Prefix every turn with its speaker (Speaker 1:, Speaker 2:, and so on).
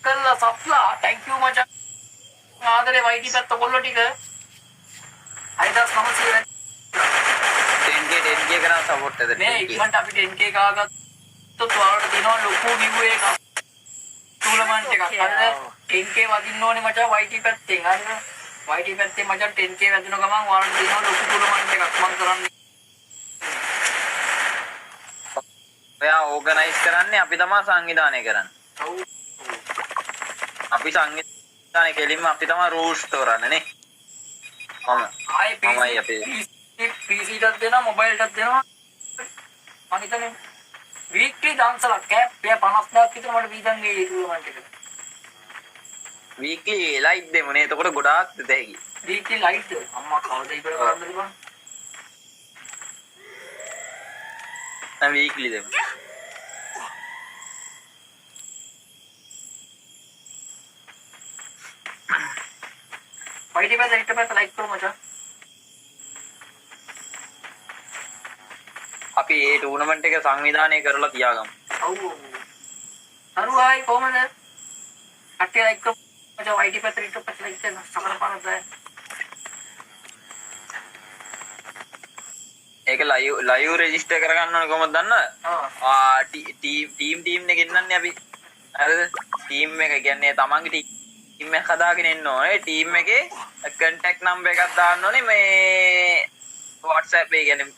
Speaker 1: කළා සප්ලා thank you මචං ආදරේ වයිටි පැත්ත කොල්ල ටික 6900
Speaker 2: 10k කරන් සපෝට් එකද
Speaker 1: මේ ඉක්මනට අපි 10k ගාගත්තොත් ඔයාලට දෙනවා ලොකු view එකක් ටූර්නමන්ට් එකක් හරිද 10k වදින්න ඕනේ මචං වයිටි පැත්තෙන් හරිද වයිටි පැත්තේ මචං 10k වැදුන ගමන් ඔයාලට දෙනවා ලොකු ටූර්නමන්ට් එකක් මම කරන්නේ
Speaker 2: ඔයා ඕගනයිස් කරන්නේ අපි තමයි සංවිධානය කරන්නේ
Speaker 1: ඔව්
Speaker 2: අපි සංවිධානය කෙලින්ම අපි තමයි රූල්ස් තෝරන්නේ නේ
Speaker 1: ආයේ
Speaker 2: මමයි අපේ
Speaker 1: PC එකක් දෙනවා මොබයිල් එකක් දෙනවා මම හිතන්නේ වීක්ලි දාන්සලක් කෑප් 50000ක් විතර මට වීදන් ගේ ටූර්නමන්ට් එකට
Speaker 2: වීක්ලි ලයිට් දෙමු නේ එතකොට ගොඩාක් දෙතැයි
Speaker 1: වීක්ලි ලයිට් අම්මා කවුද ඉබර කරන්නද බං
Speaker 2: දැන් වීක්ලි දෙමු
Speaker 1: වයිටි පැත්ත හිට පැත්ත ලයික් කරමු මචං
Speaker 2: අපි මේ ටූර්නමන්ට් එක සංවිධානය කරලා තියාගමු.
Speaker 1: ඔව් ඔව්. අරුවයි කොහමද? අටේ ලයික් කරමු මචං වයිටි පැත්ත හිට පැත්ත ලයික් කරන සමහර පාරක් දැන්.
Speaker 2: ඒක ලයිව් රෙජිස්ටර් කරගන්න ඕනේ කොහොමද දන්නවද? ටීම් එක ගෙන්නන්නේ අපි. හරිද? ටීම් එක කියන්නේ තමන්ගේ ටීම් එක හදාගෙන ඉන්න ඕනේ. ටීම් එකේ කන්ටැක්ට් නම්බර් එකක් දාන්න ඕනේ මේ WhatsApp එක කියන්නේ